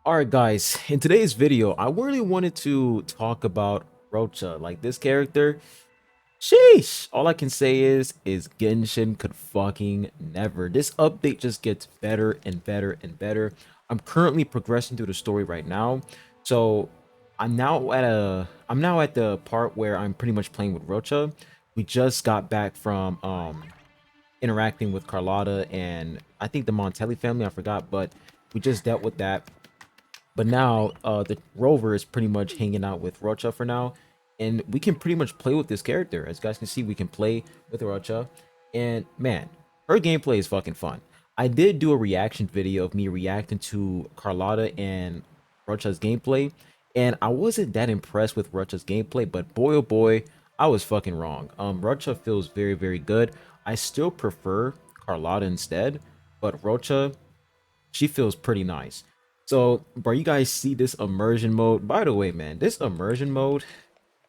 Alright guys, in today's video, I really wanted to talk about Rocha. Like this character, sheesh! All I can say is Genshin could fucking never. This update just gets better and better and better. I'm currently progressing through the story right now. So I'm now at the part where I'm pretty much playing with Rocha. We just got back from interacting with Carlotta and I think the Montelli family, I forgot, but we just dealt with that. But now the rover is pretty much hanging out with Rocha for now, and we can pretty much play with this character. As you guys can see, we can play with Rocha, and man, her gameplay is fucking fun. I did do a reaction video of me reacting to Carlotta and Rocha's gameplay, and I wasn't that impressed with Rocha's gameplay, but boy oh boy, I was fucking wrong. Rocha feels very, very good. I still prefer Carlotta instead, but Rocha, she feels pretty nice. So, bro, you guys see this immersion mode? By the way, man, this immersion mode,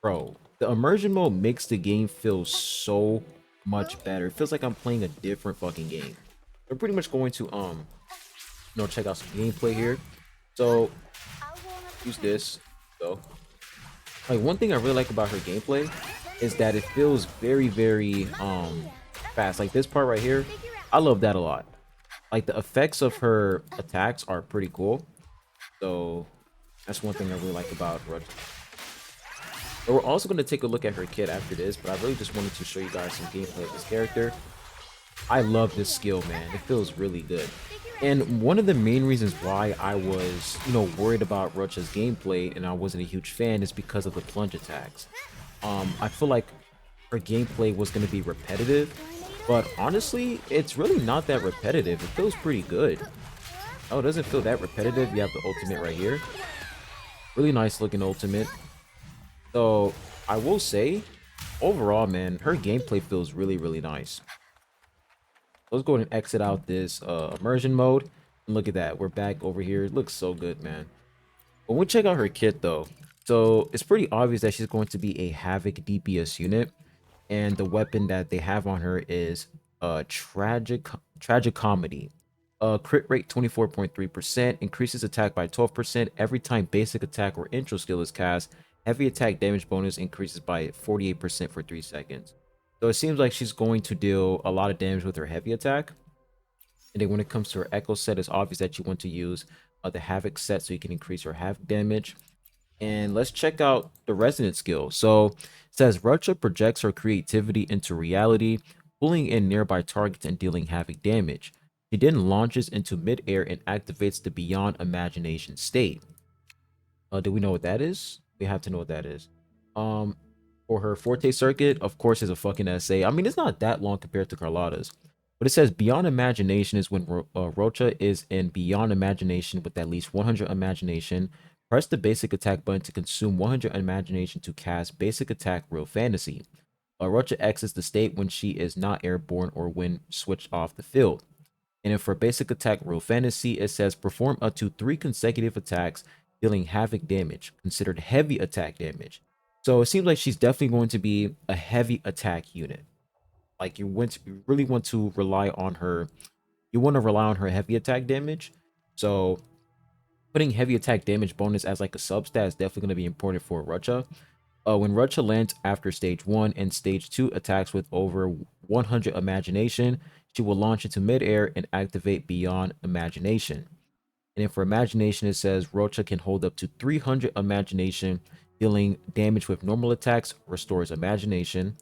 bro, the immersion mode makes the game feel so much better. It feels like I'm playing a different fucking game. We're pretty much going to check out some gameplay here. So use this. So like one thing I really like about her gameplay is that it feels very, very fast. Like this part right here, I love that a lot. Like the effects of her attacks are pretty cool. So that's one thing I really like about Roccia. But we're also going to take a look at her kit after this, but I really just wanted to show you guys some gameplay of this character. I love this skill, man. It feels really good. And one of the main reasons why I was, worried about Rocha's gameplay and I wasn't a huge fan is because of the plunge attacks. I feel like her gameplay was going to be repetitive, but honestly, it's really not that repetitive. It feels pretty good. Oh, it doesn't feel that repetitive. You have the ultimate right here. Really nice looking ultimate. So I will say, overall, man, her gameplay feels really, really nice. Let's go ahead and exit out this immersion mode. And look at that. We're back over here. It looks so good, man. When we check out her kit, though, so it's pretty obvious that she's going to be a Havoc DPS unit. And the weapon that they have on her is tragic comedy. Crit rate 24.3%, increases attack by 12% every time basic attack or intro skill is cast. Heavy attack damage bonus increases by 48% for 3 seconds. So it seems like she's going to deal a lot of damage with her heavy attack. And then when it comes to her echo set, it's obvious that you want to use the Havoc set so you can increase her Havoc damage. And let's check out the resonance skill. So it says Roccia projects her creativity into reality, pulling in nearby targets and dealing havoc damage. She then launches into midair and activates the beyond imagination state. Do we know what that is? We have to know what that is. Um, for her forte circuit, of course, is a fucking essay. I mean, it's not that long compared to Carlotta's. But it says beyond imagination is when Rocha is in beyond imagination with at least 100 imagination. Press the basic attack button to consume 100 imagination to cast basic attack real fantasy. Rocha exits the state when she is not airborne or when switched off the field. And then for basic attack real fantasy, it says perform up to 3 consecutive attacks dealing havoc damage, considered heavy attack damage. So it seems like she's definitely going to be a heavy attack unit. Like you really want to rely on her. You want to rely on her heavy attack damage. So putting heavy attack damage bonus as like a substat is definitely going to be important for Roccia. When Roccia lands after stage 1 and stage 2 attacks with over 100 imagination, she will launch into midair and activate beyond imagination. And then for imagination, it says Rocha can hold up to 300 imagination, dealing damage with normal attacks, restores imagination.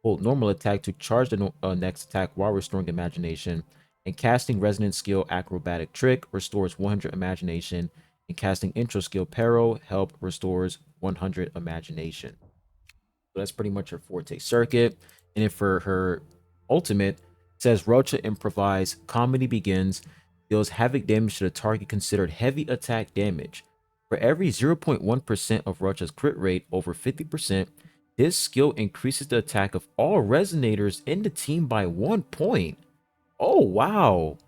Hold normal attack to charge the next attack while restoring imagination. And casting resonance skill acrobatic trick restores 100 imagination. And casting intro skill Pero help restores 100 imagination. So that's pretty much her forte circuit. And then for her ultimate, it says Rocha improvise comedy begins, deals havoc damage to the target considered heavy attack damage. For every 0.1% of Rocha's crit rate over 50%, this skill increases the attack of all resonators in the team by 1 point. Oh, wow.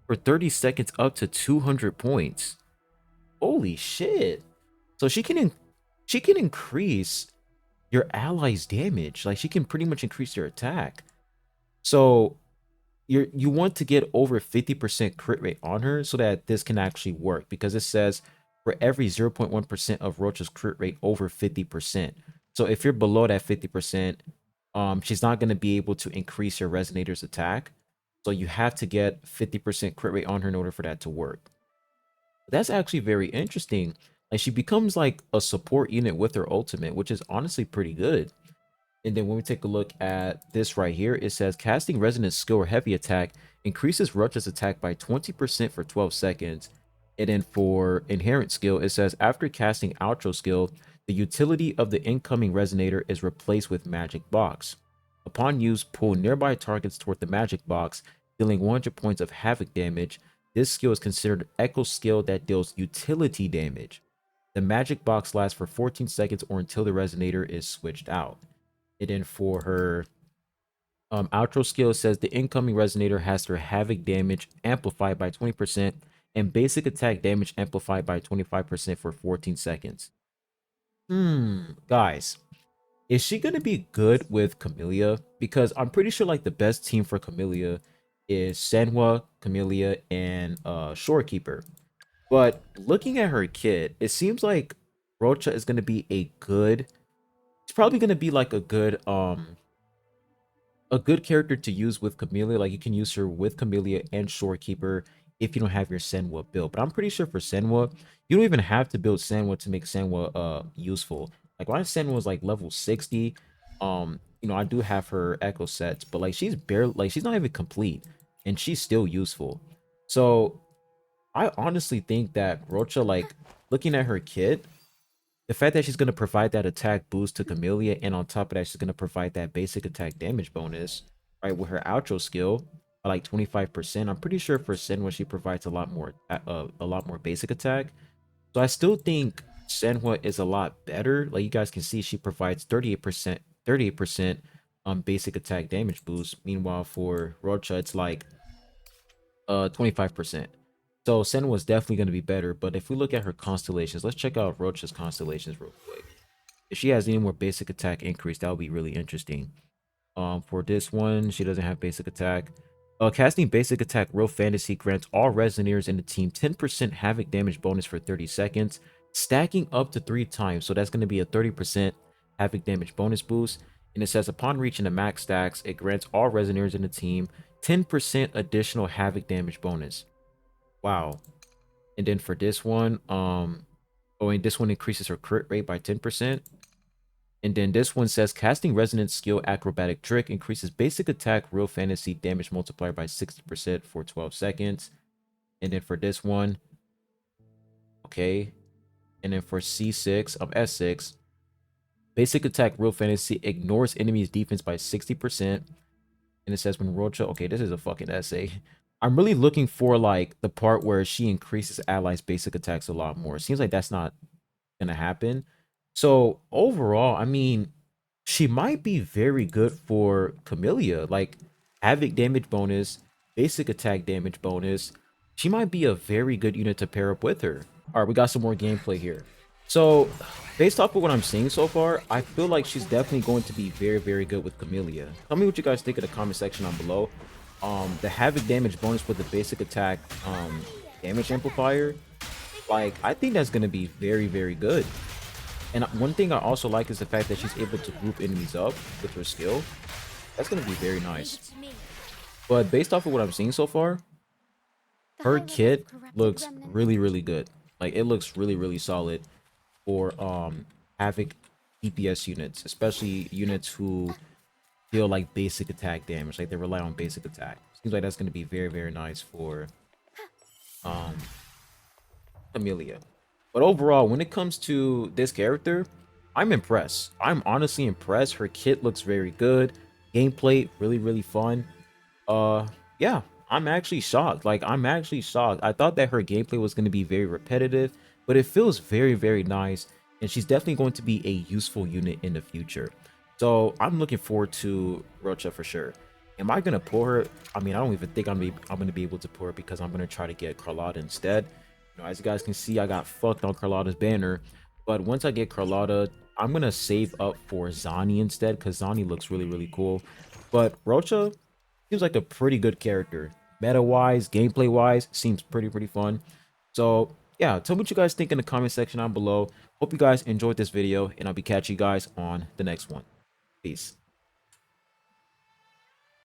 For 30 seconds up to 200 points. Holy shit. So she can increase your allies' damage. Like she can pretty much increase your attack. So you want to get over 50% crit rate on her so that this can actually work, because it says for every 0.1% of Roacha's crit rate over 50%. So if you're below that 50%, she's not going to be able to increase your Resonator's attack. So you have to get 50% crit rate on her in order for that to work. That's actually very interesting. Like she becomes like a support unit with her ultimate, which is honestly pretty good. And then when we take a look at this right here, it says casting resonance skill or heavy attack increases Roccia's attack by 20% for 12 seconds. And then for inherent skill, it says after casting outro skill, the utility of the incoming resonator is replaced with magic box. Upon use, pull nearby targets toward the magic box, dealing 100 points of havoc damage. This skill is considered echo skill that deals utility damage. The magic box lasts for 14 seconds or until the resonator is switched out. And then for her outro skill, says the incoming resonator has their havoc damage amplified by 20% and basic attack damage amplified by 25% for 14 seconds. Guys, is she gonna be good with Camellya? Because I'm pretty sure like the best team for Camellya is Senwa, Camellya, and Shorekeeper. But looking at her kit, it seems like Roacha is gonna be a good. It's probably gonna be like a good character to use with Camellya. Like you can use her with Camellya and Shorekeeper if you don't have your Senwa built. But I'm pretty sure for Senwa, you don't even have to build Senwa to make Senwa useful. Like my Senwa is like level 60. I do have her echo sets, but like she's barely like she's not even complete and she's still useful. So I honestly think that Rocha, like looking at her kit, the fact that she's going to provide that attack boost to Camellya, and on top of that, she's going to provide that basic attack damage bonus, right, with her outro skill, like 25%. I'm pretty sure for Senwa, she provides a lot more basic attack. So I still think Senwa is a lot better. Like you guys can see, she provides 38% basic attack damage boost. Meanwhile, for Rocha, it's like 25%. So Sen was definitely going to be better, but if we look at her constellations, let's check out Rocha's constellations real quick. If she has any more basic attack increase, that would be really interesting. For this one, she doesn't have basic attack. Casting basic attack Real Fantasy grants all Resonators in the team 10% havoc damage bonus for 30 seconds, stacking up to 3 times. So that's going to be a 30% havoc damage bonus boost. And it says upon reaching the max stacks, it grants all Resonators in the team 10% additional havoc damage bonus. Wow. And then for this one, and this one increases her crit rate by 10%. And then this one says casting resonance skill acrobatic trick increases basic attack Real Fantasy damage multiplier by 60% for 12 seconds. And then for this one, okay. And then for C6 of S6, basic attack Real Fantasy ignores enemies defense by 60%. And it says when Roacha, okay, this is a fucking essay. I'm really looking for like the part where she increases allies' basic attacks a lot more. It seems like that's not gonna happen. So overall, I mean, she might be very good for Camellya. Like havoc damage bonus, basic attack damage bonus. She might be a very good unit to pair up with her. All right, we got some more gameplay here. So based off of what I'm seeing so far, I feel like she's definitely going to be very, very good with Camellya. Tell me what you guys think in the comment section down below. The havoc damage bonus with the basic attack damage amplifier, like I think that's gonna be very, very good. And one thing I also like is the fact that she's able to group enemies up with her skill. That's gonna be very nice. But based off of what I'm seeing so far, her kit looks really, really good. Like it looks really, really solid for havoc DPS units, especially units who deal like basic attack damage, like they rely on basic attack. Seems like that's going to be very, very nice for Camellya. But overall, when it comes to this character, I'm impressed. I'm honestly impressed. Her kit looks very good. Gameplay really, really fun. Yeah, I'm actually shocked. Like I'm actually shocked. I thought that her gameplay was going to be very repetitive, but it feels very, very nice, and she's definitely going to be a useful unit in the future. So I'm looking forward to Roacha for sure. Am I gonna pull her? I mean, I don't even think I'm gonna be able to pull her because I'm gonna try to get Carlotta instead. As you guys can see, I got fucked on Carlotta's banner. But once I get Carlotta, I'm gonna save up for Zani instead because Zani looks really, really cool. But Roacha seems like a pretty good character. Meta-wise, gameplay-wise, seems pretty fun. So yeah, tell me what you guys think in the comment section down below. Hope you guys enjoyed this video, and I'll be catching you guys on the next one. Peace.